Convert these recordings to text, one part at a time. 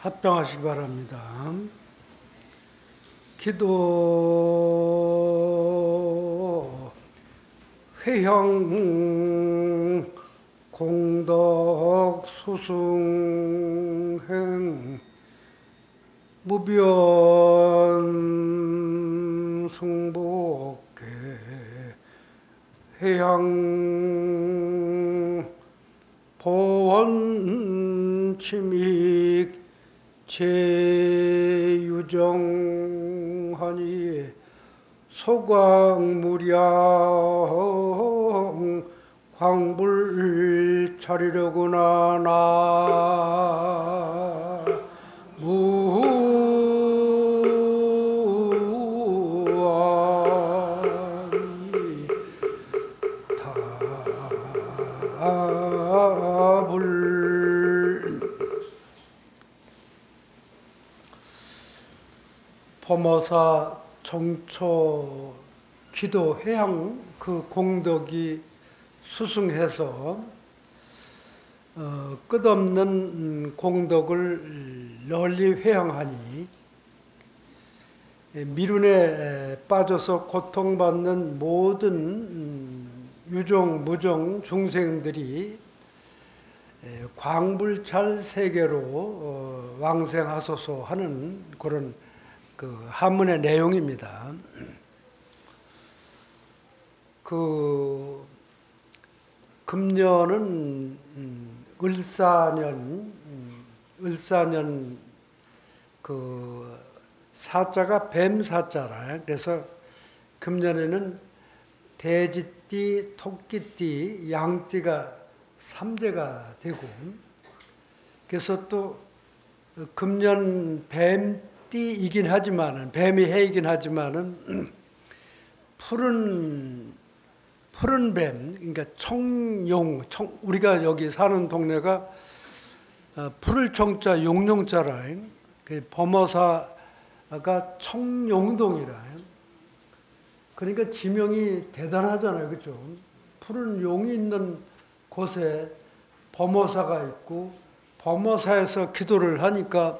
합병하시기 바랍니다. 기도 회형 공덕 수승행 무변 승복계 해양 보원 침익 제유정하니 소광무량 광불 차리려구나 나 무아니 답을 범어사 정초 기도 회양 그 공덕이 수승해서 끝없는 공덕을 널리 회양하니 미룬에 빠져서 고통받는 모든 유종, 무종 중생들이 광불찰 세계로 왕생하소서 하는 그런 그 한문의 내용입니다. 그 금년은 을사년 그 사자가 뱀 사자라. 그래서 금년에는 돼지띠, 토끼띠, 양띠가 삼재가 되고, 그래서 또 금년 뱀띠이긴 하지만은 뱀이 해이긴 하지만은 푸른 뱀, 그러니까 청용, 우리가 여기 사는 동네가 푸를 청자 용용자라. 그 범어사가 청용동이라. 그러니까 지명이 대단하잖아요, 그렇죠? 푸른 용이 있는 곳에 범어사가 있고 범어사에서 기도를 하니까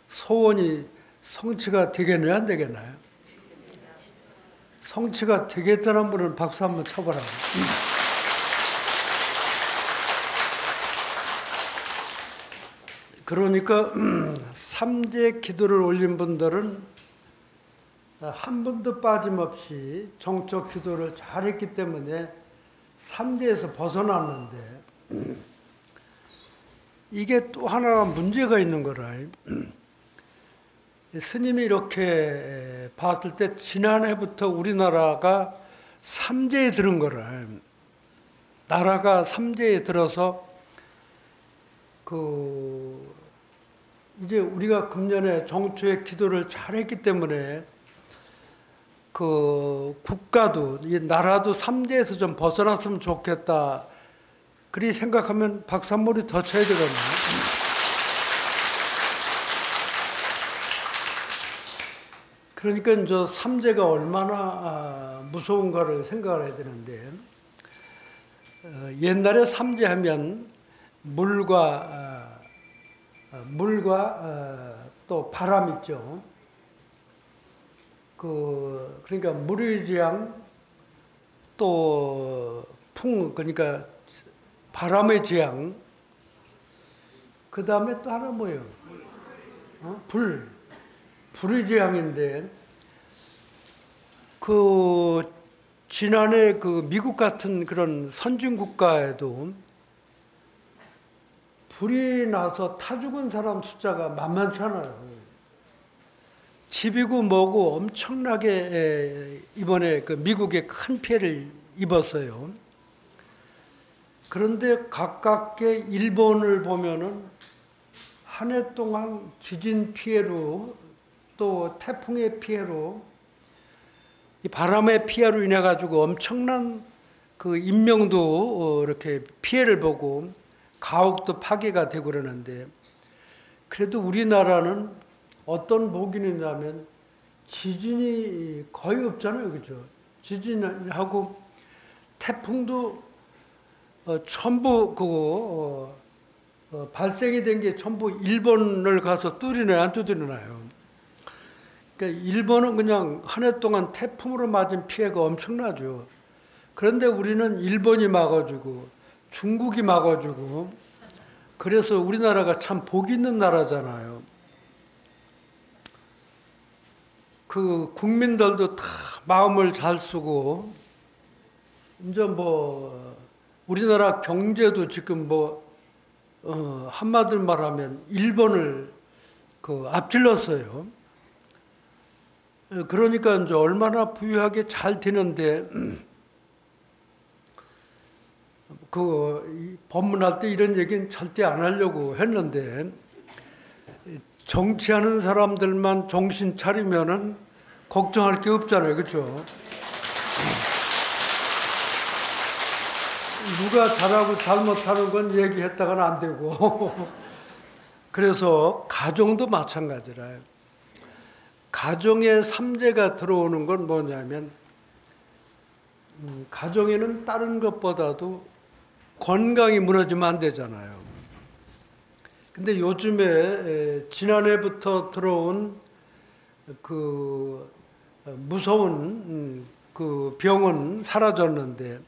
소원이 성취가 되겠나요, 안 되겠나요? 성취가 되겠다는 분은 박수 한번 쳐봐라. 그러니까 삼재 기도를 올린 분들은 한 번도 빠짐없이 정적 기도를 잘했기 때문에 삼재에서 벗어났는데 이게 또 하나 문제가 있는 거라. 스님이 이렇게 봤을 때 지난해부터 우리나라가 삼재에 들은 거라. 나라가 삼재에 들어서 이제 우리가 금년에 정초의 기도를 잘했기 때문에 그 국가도 이 나라도 삼재에서 좀 벗어났으면 좋겠다. 그리 생각하면 박수 한 번 더 쳐야 되거든요. 그러니까 저 삼재가 얼마나 무서운가를 생각을 해야 되는데, 옛날에 삼재하면 물과 또 바람 있죠. 그러니까 물의 재앙, 또 그러니까 바람의 재앙, 그 다음에 또 하나 뭐예요? 불의 재앙인데, 지난해 미국 같은 그런 선진 국가에도 불이 나서 타 죽은 사람 숫자가 만만치 않아요. 집이고 뭐고 엄청나게 이번에 미국에 큰 피해를 입었어요. 그런데 가깝게 일본을 보면은 한 해 동안 지진 피해로 또 태풍의 피해로 이 바람의 피해로 인해 가지고 엄청난 인명도 이렇게 피해를 보고 가옥도 파괴가 되고 그러는데, 그래도 우리나라는 어떤 복이 있냐면 지진이 거의 없잖아요, 그죠? 지진하고 태풍도 전부 발생이 된 게 전부 일본을 가서 뚫리나요, 안 뚫리나요? 그러니까 일본은 그냥 한 해 동안 태풍으로 맞은 피해가 엄청나죠. 그런데 우리는 일본이 막아주고 중국이 막아주고 그래서 우리나라가 참 복 있는 나라잖아요. 그 국민들도 다 마음을 잘 쓰고 이제 뭐 우리나라 경제도 지금 뭐 한마디로 말하면 일본을 앞질렀어요. 그러니까 이제 얼마나 부유하게 잘 되는데 법문할 때 이런 얘기는 절대 안 하려고 했는데 정치하는 사람들만 정신 차리면은 걱정할 게 없잖아요, 그렇죠? 누가 잘하고 잘못하는 건 얘기했다가는 안 되고 그래서 가정도 마찬가지라요. 가정에 삼재가 들어오는 건 뭐냐면 가정에는 다른 것보다도 건강이 무너지면 안 되잖아요. 근데 요즘에 지난해부터 들어온 그 무서운 그 병은 사라졌는데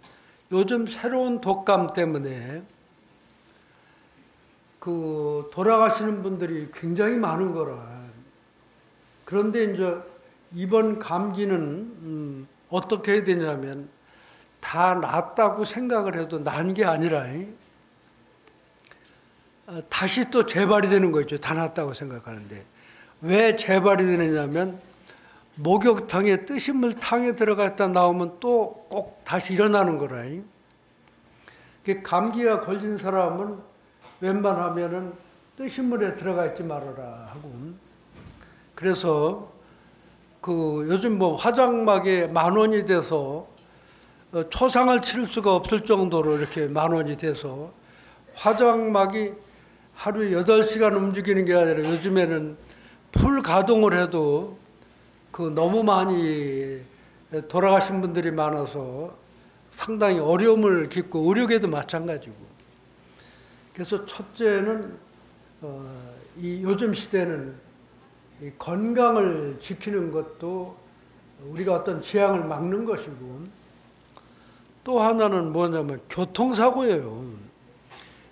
요즘 새로운 독감 때문에 그 돌아가시는 분들이 굉장히 많은 거라. 그런데 이제 이번 감기는 어떻게 해야 되냐면 다 낫다고 생각을 해도 난 게 아니라 다시 또 재발이 되는 거 있죠. 다 낫다고 생각하는데 왜 재발이 되느냐면 목욕탕에 뜨신물 탕에 들어갔다 나오면 또 꼭 다시 일어나는 거라. 감기가 걸린 사람은 웬만하면은 뜨신물에 들어가 있지 말아라 하고. 그래서 요즘 뭐 화장막에 10,000원이 돼서 초상을 치를 수가 없을 정도로 이렇게 10,000원이 돼서 화장막이 하루에 8시간 움직이는 게 아니라 요즘에는 풀 가동을 해도 너무 많이 돌아가신 분들이 많아서 상당히 어려움을 겪고 의료계도 마찬가지고. 그래서 첫째는 이 요즘 시대는 이 건강을 지키는 것도 우리가 어떤 재앙을 막는 것이고 또 하나는 뭐냐면 교통사고예요.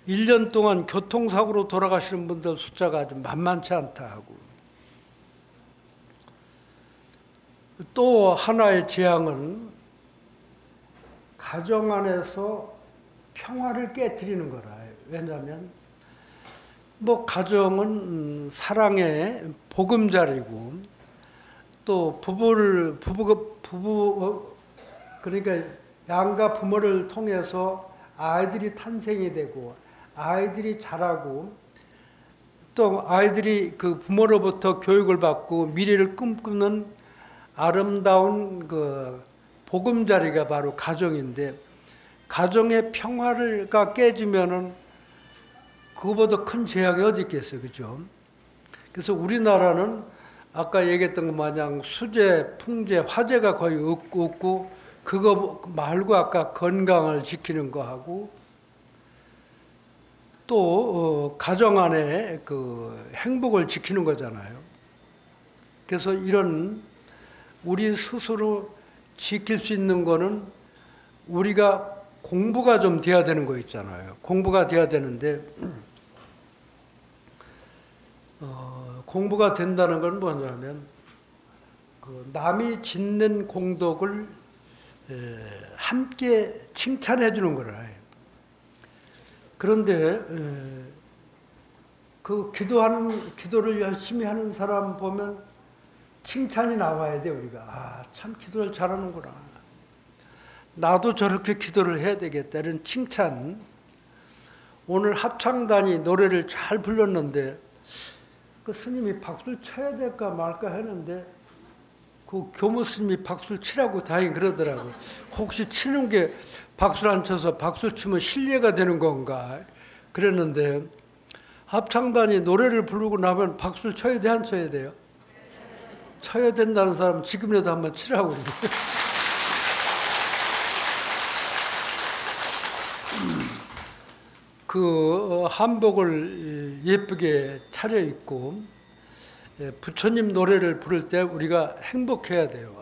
1년 동안 교통사고로 돌아가시는 분들 숫자가 아주 만만치 않다 하고 또 하나의 재앙은 가정 안에서 평화를 깨트리는 거라. 왜냐하면 뭐 가정은 사랑의 보금자리고 또 그러니까 양가 부모를 통해서 아이들이 탄생이 되고 아이들이 자라고 또 아이들이 그 부모로부터 교육을 받고 미래를 꿈꾸는 아름다운 보금자리가 바로 가정인데 가정의 평화가 깨지면은 그거보다 큰 제약이 어디 있겠어요, 그죠? 그래서 우리나라는 아까 얘기했던 것 마냥 수재, 풍재, 화재가 거의 없고 그거 말고 아까 건강을 지키는 거 하고 또 가정 안에 행복을 지키는 거잖아요. 그래서 이런 우리 스스로 지킬 수 있는 거는 우리가 공부가 좀 돼야 되는 거 있잖아요. 공부가 돼야 되는데 공부가 된다는 건 뭐냐면 남이 짓는 공덕을 함께 칭찬해 주는 거라. 그런데 기도를 열심히 하는 사람 보면 칭찬이 나와야 돼. 우리가 참 기도를 잘하는구나. 나도 저렇게 기도를 해야 되겠다는 칭찬. 오늘 합창단이 노래를 잘 불렀는데 스님이 박수를 쳐야 될까 말까 했는데 교무 스님이 박수를 치라고 다행히 그러더라고요. 혹시 치는 게 박수를 안 쳐서 박수를 치면 실례가 되는 건가 그랬는데 합창단이 노래를 부르고 나면 박수를 쳐야 돼, 안 쳐야 돼요? 쳐야 된다는 사람은 지금이라도 한번 치라고 그러는데. 그 한복을 예쁘게 차려입고 부처님 노래를 부를 때 우리가 행복해야 돼요.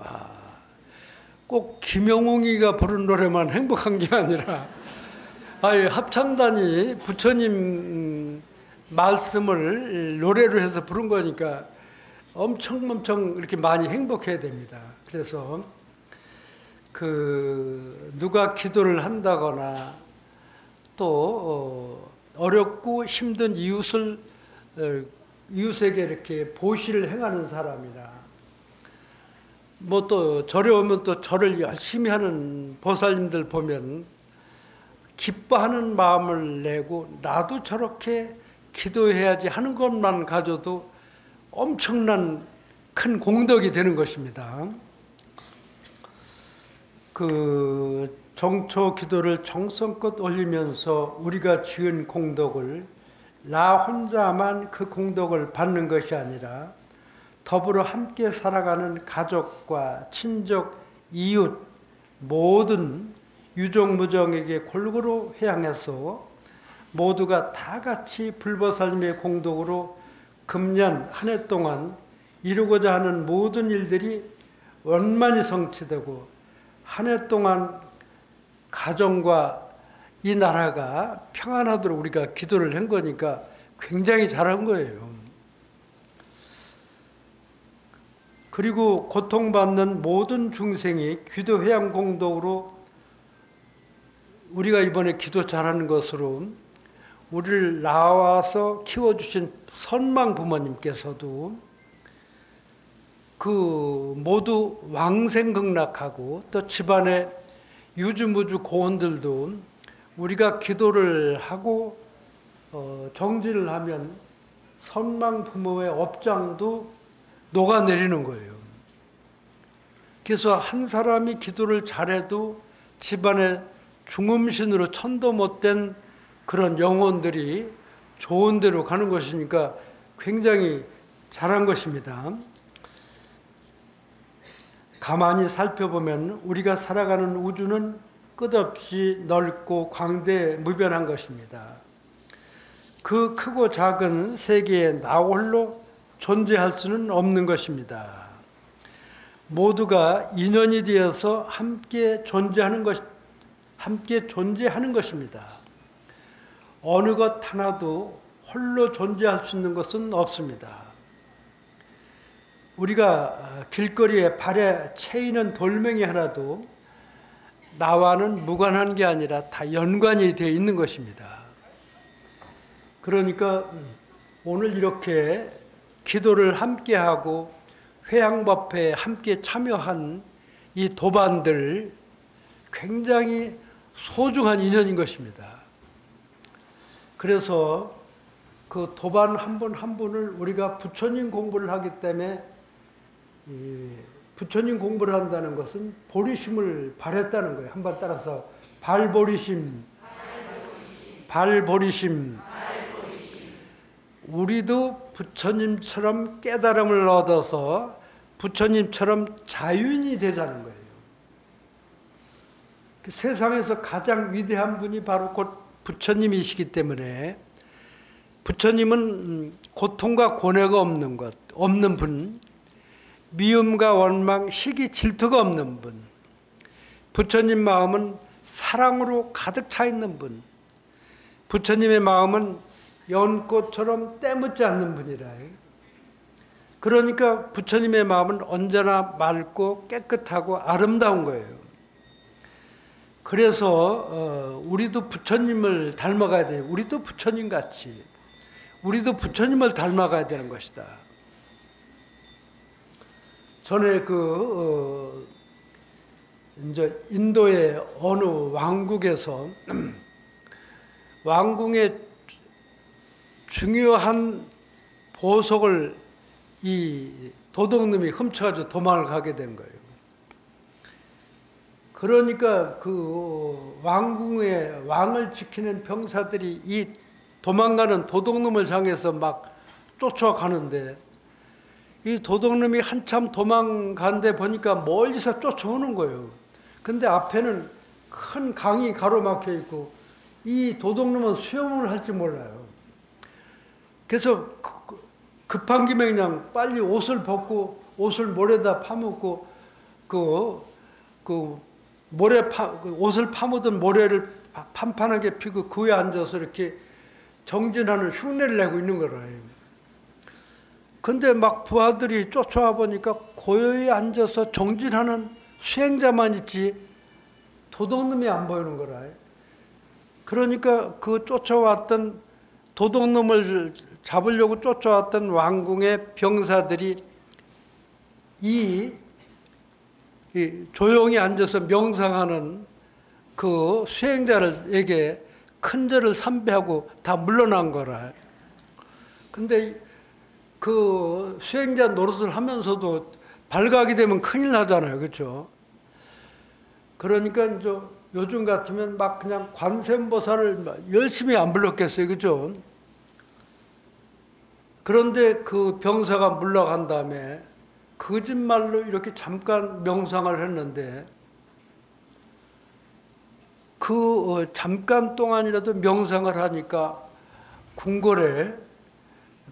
꼭 김영웅이가 부른 노래만 행복한 게 아니라 합창단이 부처님 말씀을 노래로 해서 부른 거니까 엄청 이렇게 많이 행복해야 됩니다. 그래서 누가 기도를 한다거나 또 어렵고 힘든 이웃에게 이렇게 보시를 행하는 사람이나 뭐 또 절에 오면 또 절을 열심히 하는 보살님들 보면 기뻐하는 마음을 내고 나도 저렇게 기도해야지 하는 것만 가져도 엄청난 큰 공덕이 되는 것입니다. 정초 기도를 정성껏 올리면서 우리가 지은 공덕을 나 혼자만 그 공덕을 받는 것이 아니라 더불어 함께 살아가는 가족과 친족, 이웃 모든 유종무종에게 골고루 회향해서 모두가 다 같이 불보살님의 공덕으로 금년 한 해 동안 이루고자 하는 모든 일들이 원만히 성취되고 한 해 동안 가정과 이 나라가 평안하도록 우리가 기도를 한 거니까 굉장히 잘한 거예요. 그리고 고통받는 모든 중생이 기도 회향 공덕으로 우리가 이번에 기도 잘하는 것으로 우리를 낳아서 키워주신 선망 부모님께서도 모두 왕생극락하고 또 집안의 유주무주 고원들도 우리가 기도를 하고 정진을 하면 선망 부모의 업장도 녹아내리는 거예요. 그래서 한 사람이 기도를 잘해도 집안에 중음신으로 천도 못된 그런 영혼들이 좋은 데로 가는 것이니까 굉장히 잘한 것입니다. 가만히 살펴보면 우리가 살아가는 우주는 끝없이 넓고 광대무변한 것입니다. 그 크고 작은 세계에 나 홀로 존재할 수는 없는 것입니다. 모두가 인연이 되어서 함께 존재하는 것입니다. 어느 것 하나도 홀로 존재할 수 있는 것은 없습니다. 우리가 길거리에 발에 채이는 돌멩이 하나도 나와는 무관한 게 아니라 다 연관이 되어 있는 것입니다. 그러니까 오늘 이렇게 기도를 함께하고 회향법회에 함께 참여한 이 도반들 굉장히 소중한 인연인 것입니다. 그래서 그 도반 한 분 한 분을 우리가 부처님 공부를 하기 때문에 부처님 공부를 한다는 것은 보리심을 발했다는 거예요. 한번 따라서 발보리심. 우리도 부처님처럼 깨달음을 얻어서 부처님처럼 자유인이 되자는 거예요. 세상에서 가장 위대한 분이 바로 곧 부처님이시기 때문에 부처님은 고통과 고뇌가 없는 분, 미움과 원망, 시기, 질투가 없는 분, 부처님 마음은 사랑으로 가득 차 있는 분, 부처님의 마음은 연꽃처럼 때묻지 않는 분이라. 그러니까 부처님의 마음은 언제나 맑고 깨끗하고 아름다운 거예요. 그래서 우리도 부처님을 닮아가야 돼요. 우리도 부처님같이 우리도 부처님을 닮아가야 되는 것이다. 전에 이제 인도의 어느 왕국에서 왕궁의 중요한 보석을 이 도둑놈이 훔쳐가지고 도망을 가게 된 거예요. 그러니까 그 왕궁의 왕을 지키는 병사들이 이 도망가는 도둑놈을 향해서 막 쫓아가는데 이 도둑놈이 한참 도망간데 보니까 멀리서 쫓아오는 거예요. 근데 앞에는 큰 강이 가로막혀 있고 이 도둑놈은 수영을 할지 몰라요. 그래서 급한 김에 그냥 빨리 옷을 벗고 옷을 모래다 파묻고 옷을 파묻은 모래를 판판하게 피고 그 위에 앉아서 이렇게 정진하는 흉내를 내고 있는 거라요. 근데 막 부하들이 쫓아와 보니까 고요히 앉아서 정진하는 수행자만 있지 도둑놈이 안 보이는 거라. 그러니까 그 쫓아왔던 도둑놈을 잡으려고 쫓아왔던 왕궁의 병사들이 이 조용히 앉아서 명상하는 그 수행자에게 큰절을 삼배하고 다 물러난 거라. 근데 그 수행자 노릇을 하면서도 발각이 되면 큰일 나잖아요. 그렇죠? 그러니까 이제 요즘 같으면 막 그냥 관세음보살을 열심히 안 불렀겠어요. 그렇죠? 그런데 그 병사가 물러간 다음에 거짓말로 이렇게 잠깐 명상을 했는데 그 잠깐 동안이라도 명상을 하니까 궁궐에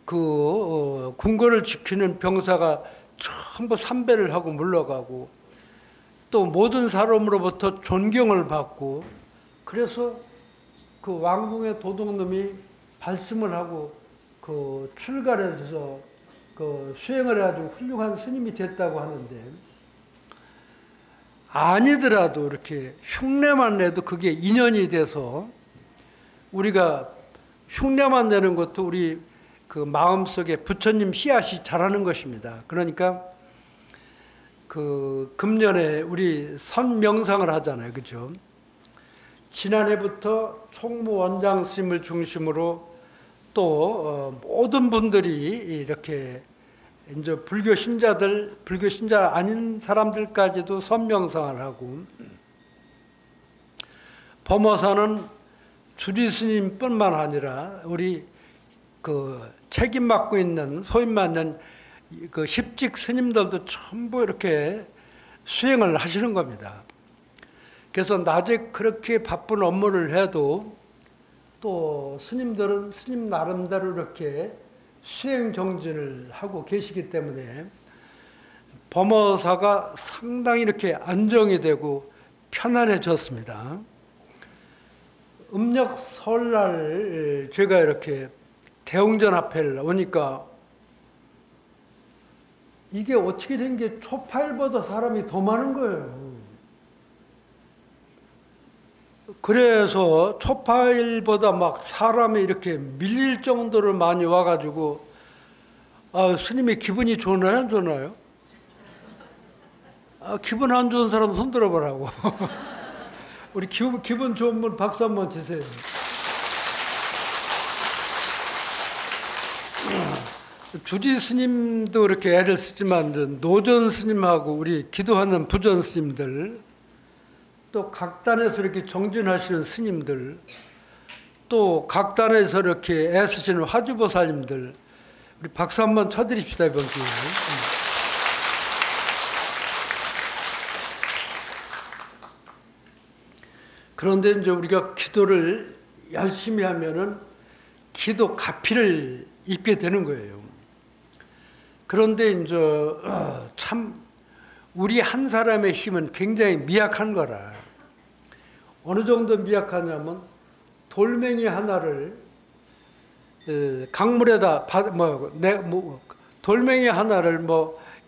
궁궐을 지키는 병사가 전부 삼배를 하고 물러가고 또 모든 사람으로부터 존경을 받고 그래서 그 왕궁의 도둑놈이 발심을 하고 그 출가해서 그 수행을 해가지고 훌륭한 스님이 됐다고 하는데 아니더라도 이렇게 흉내만 내도 그게 인연이 돼서 우리가 흉내만 내는 것도 우리 그 마음속에 부처님 씨앗이 자라는 것입니다. 그러니까 그 금년에 우리 선명상을 하잖아요. 그죠? 지난해부터 총무 원장 스님을 중심으로 또 모든 분들이 이렇게 이제 불교 신자 아닌 사람들까지도 선명상을 하고 범어사는 주지 스님뿐만 아니라 우리 그 책임 맡고 있는 소임 맡는 그 십직 스님들도 전부 이렇게 수행을 하시는 겁니다. 그래서 낮에 그렇게 바쁜 업무를 해도 또 스님들은 스님 나름대로 이렇게 수행 정진을 하고 계시기 때문에 범어사가 상당히 이렇게 안정이 되고 편안해졌습니다. 음력 설날 제가 이렇게 대웅전 앞에 오니까 이게 어떻게 된 게 초파일보다 사람이 더 많은 거예요. 그래서 초파일보다 막 사람이 이렇게 밀릴 정도로 많이 와가지고 스님이 기분이 좋나요? 안 좋나요? 기분 안 좋은 사람 손 들어보라고. 우리 기분 좋은 분 박수 한번 주세요. 주지 스님도 이렇게 애를 쓰지만 노전 스님하고 우리 기도하는 부전 스님들 또 각단에서 이렇게 정진하시는 스님들 또 각단에서 이렇게 애쓰시는 화주보살님들 우리 박수 한번 쳐드립시다. 이번 기회에. 그런데 이제 우리가 기도를 열심히 하면은 기도 가피를 입게 되는 거예요. 그런데 이제 참 우리 한 사람의 힘은 굉장히 미약한 거라. 어느 정도 미약하냐면 돌멩이 하나를 강물에다 돌멩이 하나를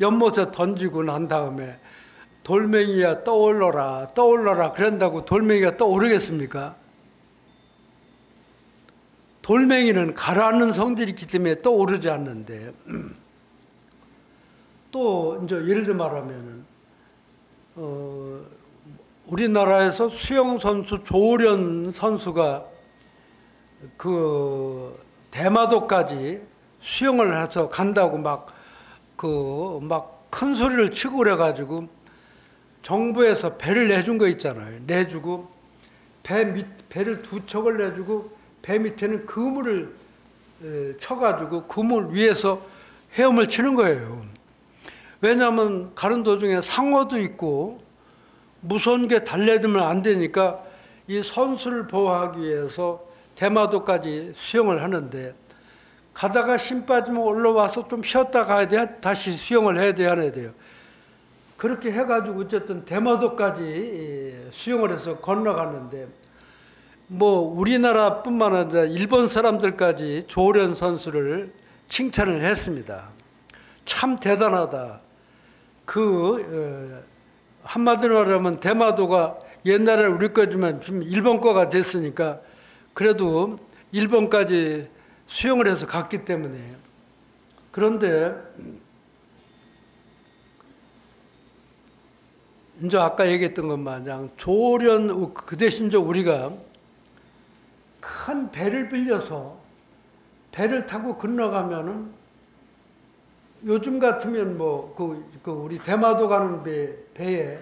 연못에 던지고 난 다음에 돌멩이야 떠올라라 떠올라라 그런다고 돌멩이가 떠오르겠습니까? 돌멩이는 가라앉는 성질이 있기 때문에 떠오르지 않는데 또 이제 예를 들어 말하면은 우리나라에서 수영 선수 조련 선수가 그 대마도까지 수영을 해서 간다고 막 큰 소리를 치고 그래가지고 정부에서 배를 내준 거 있잖아요. 내주고 배를 두 척을 내주고 배 밑에는 그물을 쳐가지고 그물 위에서 헤엄을 치는 거예요. 왜냐하면 가는 도중에 상어도 있고 무서운 게 달래들면 안 되니까 이 선수를 보호하기 위해서 대마도까지 수영을 하는데 가다가 심 빠지면 올라와서 좀 쉬었다 가야 돼. 다시 수영을 해야 돼요, 안 해야 돼요. 그렇게 해가지고 어쨌든 대마도까지 수영을 해서 건너갔는데 뭐 우리나라뿐만 아니라 일본 사람들까지 조련 선수를 칭찬을 했습니다. 참 대단하다. 한마디로 말하면 대마도가 옛날에 우리 거지만 좀 일본 거가 됐으니까 그래도 일본까지 수영을 해서 갔기 때문에. 그런데 이제 아까 얘기했던 것 마냥 조련 그 대신 우리가 큰 배를 빌려서 배를 타고 건너가면은 요즘 같으면 뭐 우리 대마도 가는 배에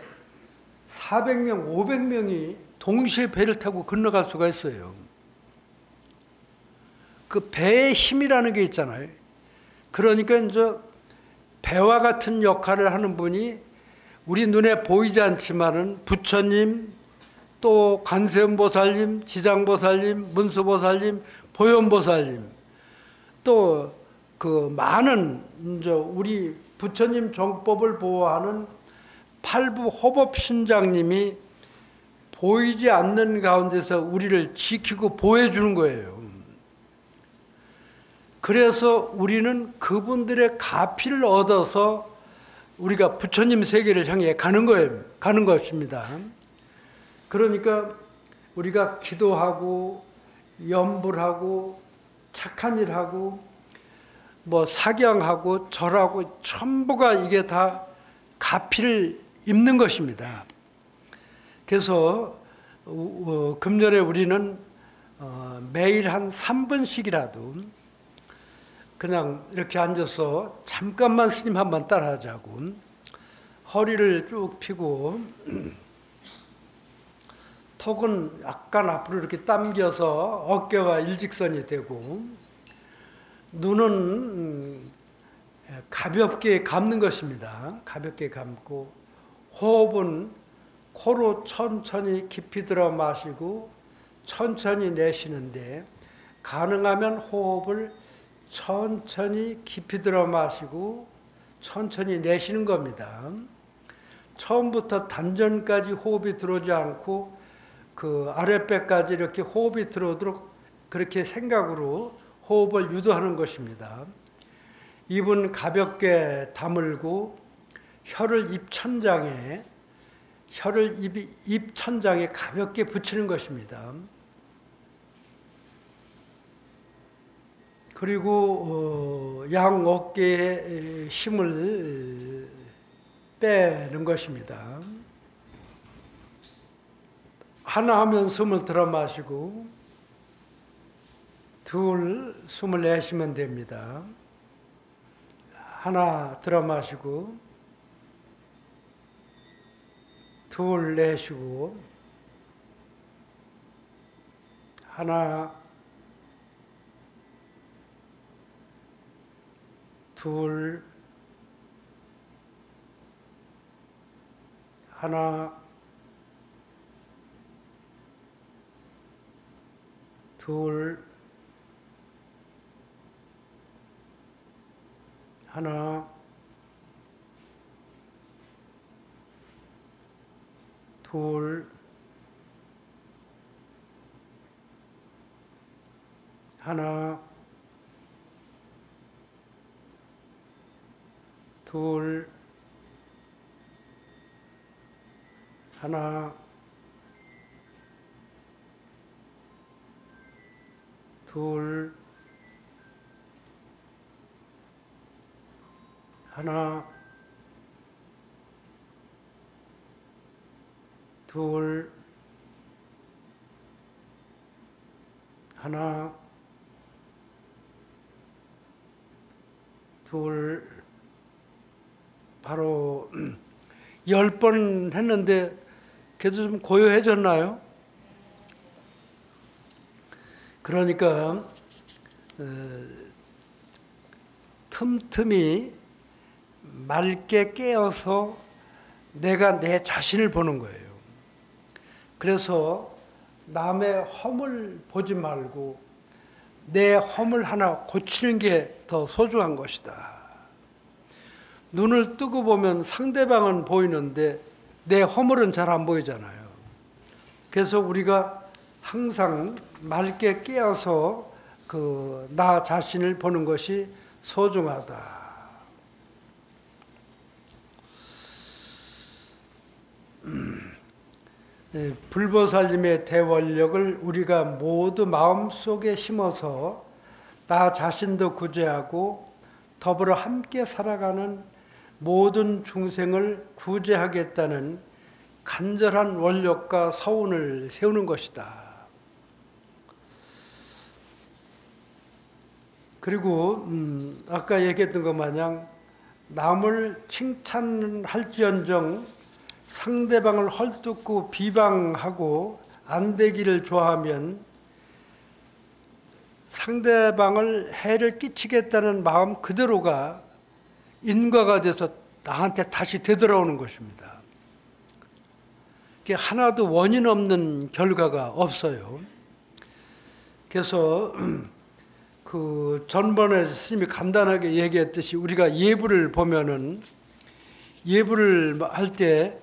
400명, 500명이 동시에 배를 타고 건너갈 수가 있어요. 그 배의 힘이라는 게 있잖아요. 그러니까 이제 배와 같은 역할을 하는 분이 우리 눈에 보이지 않지만은 부처님, 또 관세음보살님, 지장보살님, 문수보살님, 보현보살님, 또 그 많은 이제 우리 부처님 정법을 보호하는 팔부 호법신장님이 보이지 않는 가운데서 우리를 지키고 보호해 주는 거예요. 그래서 우리는 그분들의 가피를 얻어서 우리가 부처님 세계를 향해 가는 거예요. 가는 것입니다. 그러니까 우리가 기도하고 염불하고 착한 일하고 뭐 사경하고 절하고 전부가 이게 다 가피를 입는 것입니다. 그래서 금년에 우리는 매일 한 3분씩이라도 그냥 이렇게 앉아서 잠깐만 스님 한번 따라하자고 허리를 쭉 펴고 턱은 약간 앞으로 이렇게 당겨서 어깨와 일직선이 되고 눈은 가볍게 감는 것입니다. 가볍게 감고 호흡은 코로 천천히 깊이 들어 마시고 천천히 내쉬는데 가능하면 호흡을 천천히 깊이 들어 마시고 천천히 내쉬는 겁니다. 처음부터 단전까지 호흡이 들어오지 않고 그 아랫배까지 이렇게 호흡이 들어오도록 그렇게 생각으로 호흡을 유도하는 것입니다. 입은 가볍게 다물고 혀를 입천장에 가볍게 붙이는 것입니다. 그리고 양 어깨에 힘을 빼는 것입니다. 하나 하면 숨을 들어 마시고 둘 숨을 내쉬면 됩니다. 하나 들어 마시고 둘 내쉬고 하나 둘 하나 둘 하나 둘 하나 둘 하나 둘 하나 둘 하나 둘 바로 10번 했는데 그래도 좀 고요해졌나요? 그러니까 틈틈이 맑게 깨어서 내가 내 자신을 보는 거예요. 그래서 남의 허물 보지 말고 내 허물 하나 고치는 게 더 소중한 것이다. 눈을 뜨고 보면 상대방은 보이는데 내 허물은 잘 안 보이잖아요. 그래서 우리가 항상 맑게 깨어서 나 자신을 보는 것이 소중하다. 불보살님의 대원력을 우리가 모두 마음속에 심어서 나 자신도 구제하고 더불어 함께 살아가는 모든 중생을 구제하겠다는 간절한 원력과 서운을 세우는 것이다. 그리고 아까 얘기했던 것 마냥 남을 칭찬할지언정 상대방을 헐뜯고 비방하고 안 되기를 좋아하면 상대방을 해를 끼치겠다는 마음 그대로가 인과가 돼서 나한테 다시 되돌아오는 것입니다. 하나도 원인 없는 결과가 없어요. 그래서 전번에 스님이 간단하게 얘기했듯이 우리가 예불을 보면은 예불을 할 때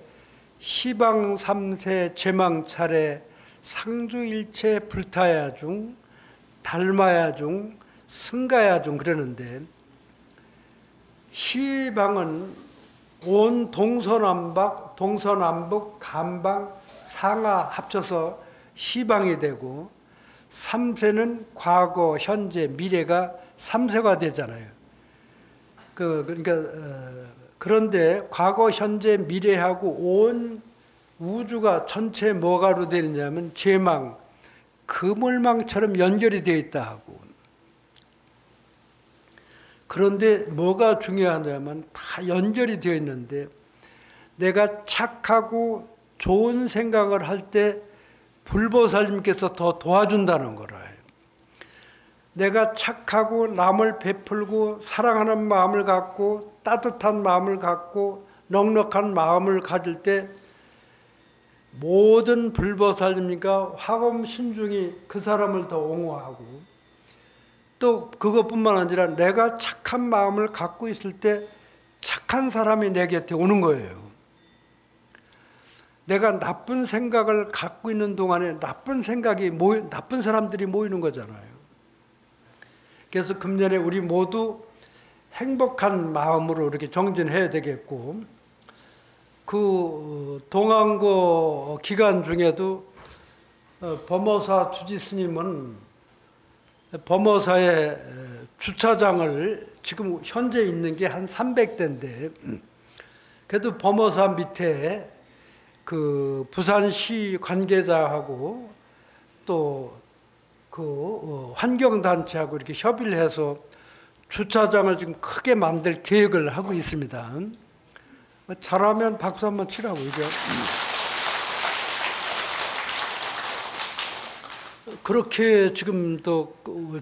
시방 삼세 제망 차례 상주일체 불타야 중 닮아야 중 승가야 중 그러는데 시방은 온 동서남북 간방 상하 합쳐서 시방이 되고 삼세는 과거 현재 미래가 삼세가 되잖아요. 그런데 과거 현재 미래하고 온 우주가 전체 뭐가로 되느냐면 제망 그물망처럼 연결이 되어 있다 하고. 그런데 뭐가 중요하냐면 다 연결이 되어 있는데 내가 착하고 좋은 생각을 할 때 불보살님께서 더 도와준다는 거라요. 내가 착하고 남을 베풀고 사랑하는 마음을 갖고 따뜻한 마음을 갖고 넉넉한 마음을 가질 때 모든 불보살님과 화엄 신중이 그 사람을 더 옹호하고 또 그것뿐만 아니라 내가 착한 마음을 갖고 있을 때 착한 사람이 내 곁에 오는 거예요. 내가 나쁜 생각을 갖고 있는 동안에 나쁜 사람들이 모이는 거잖아요. 그래서 금년에 우리 모두 행복한 마음으로 이렇게 정진해야 되겠고 동안고 기간 중에도 범어사 주지 스님은 범어사의 주차장을 지금 현재 있는 게 한 300대인데 그래도 범어사 밑에 부산시 관계자하고 또 환경단체하고 이렇게 협의를 해서 주차장을 지금 크게 만들 계획을 하고 있습니다. 잘하면 박수 한번 치라고 이제. 그렇게 지금 또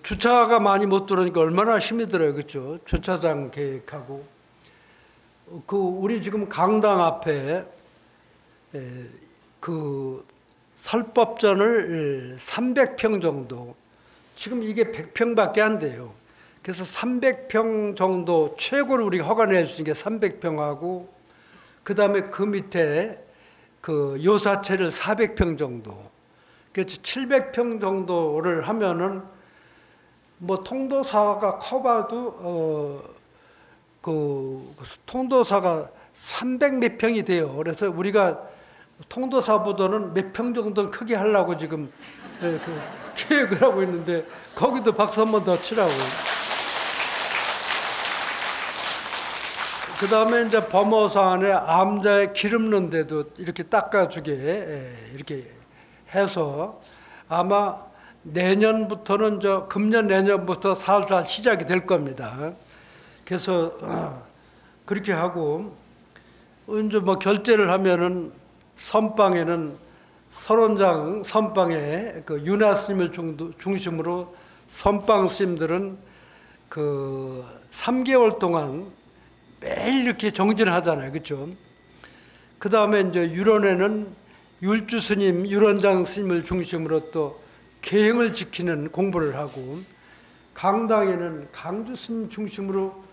주차가 많이 못 들어오니까 얼마나 힘이 들어요, 그렇죠? 주차장 계획하고 우리 지금 강당 앞에 설법전을 300평 정도, 지금 이게 100평밖에 안 돼요. 그래서 300평 정도 최고로 우리가 허가낼 수 있는 게 300평하고 그 다음에 그 밑에 요사체를 400평 정도, 그래서 700평 정도를 하면은 뭐 통도사가 커봐도 통도사가 300 몇 평이 돼요. 그래서 우리가 통도사보다는 몇 평 정도는 크게 하려고 지금 계획을 하고 있는데 거기도 박수 한 번 더 치라고. 그 다음에 이제 범어사 안에 암자에 기름 넣는 데도 이렇게 닦아주게 이렇게 해서 아마 내년부터는 금년 내년부터 살살 시작이 될 겁니다. 그래서 그렇게 하고 이제 뭐 결제를 하면은 선방에는 선원장 선방에 윤하 스님을 중심으로 선방 스님들은 3개월 동안 매일 이렇게 정진을 하잖아요, 그렇죠? 그 다음에 이제 유론회는 율주 스님, 율원장 스님을 중심으로 또 계행을 지키는 공부를 하고, 강당에는 강주 스님 중심으로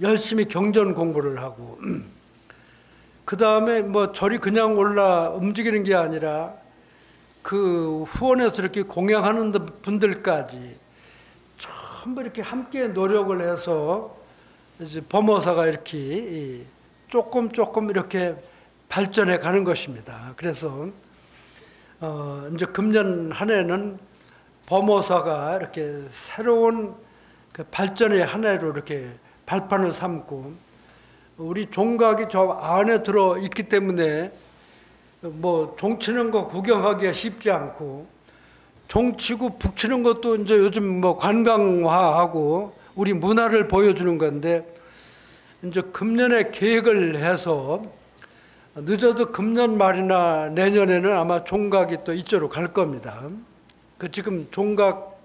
열심히 경전 공부를 하고, 그 다음에 뭐 절이 그냥 올라 움직이는 게 아니라 그 후원해서 이렇게 공양하는 분들까지 전부 이렇게 함께 노력을 해서 이제 범어사가 이렇게 조금 이렇게 발전해 가는 것입니다. 그래서 이제 금년 한 해는 범어사가 이렇게 새로운 그 발전의 한 해로 이렇게 발판을 삼고, 우리 종각이 저 안에 들어 있기 때문에 뭐 종치는 거 구경하기가 쉽지 않고, 종치고 북치는 것도 이제 요즘 뭐 관광화하고 우리 문화를 보여주는 건데, 이제 금년에 계획을 해서 늦어도 금년 말이나 내년에는 아마 종각이 또 이쪽으로 갈 겁니다. 그 지금 종각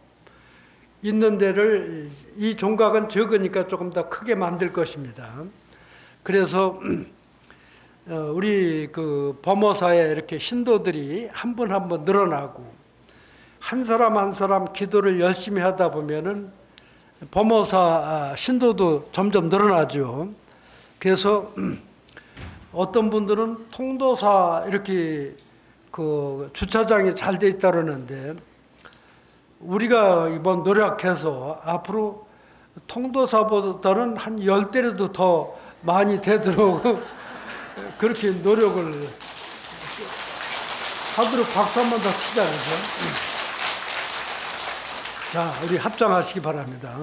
있는 데를, 이 종각은 적으니까 조금 더 크게 만들 것입니다. 그래서 우리 그 범어사에 이렇게 신도들이 한 분 한 분 늘어나고, 한 사람 한 사람 기도를 열심히 하다 보면은 범어사 신도도 점점 늘어나죠. 그래서 어떤 분들은 통도사 이렇게 그 주차장이 잘 돼 있다 그러는데, 우리가 이번 노력해서 앞으로 통도사보다는 한 10대라도 더 많이 되도록 그렇게 노력을 하도록 박수 한 번 더 치자, 그죠? 자, 우리 합장하시기 바랍니다.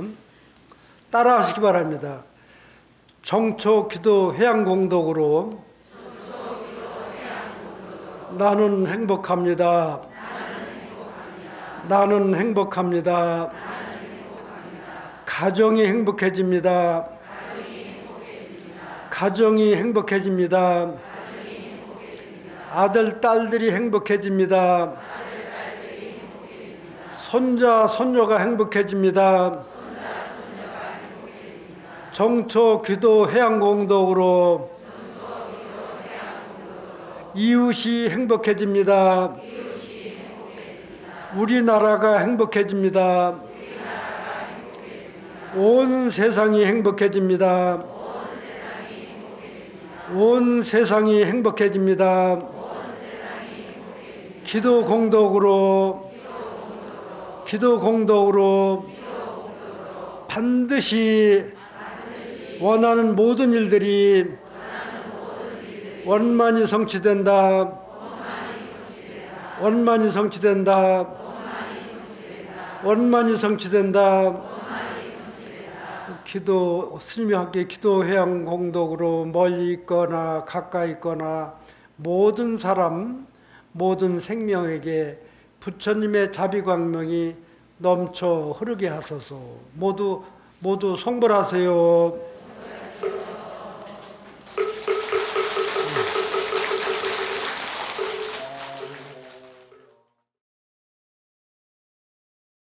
따라 하시기 바랍니다. 정초 기도 회양 공덕으로 나는 행복합니다. 나는 행복합니다. 가정이 행복해집니다. 가정이 행복해집니다. 아들, 딸들이 행복해집니다. 손자, 손녀가 행복해집니다. 정초 기도 회양 공덕으로 이웃이 행복해집니다. 우리나라가 행복해집니다. 온 세상이 행복해집니다. 온 세상이 행복해집니다. 기도 공덕으로 반드시 원하는 모든 일들이 원만히 성취된다. 원만히 성취된다. 원만히 성취된다. 기도, 스님이 함께 기도 회양 공덕으로 멀리 있거나 가까이 있거나 모든 사람, 모든 생명에게 부처님의 자비광명이 넘쳐 흐르게 하소서. 모두 성불하세요.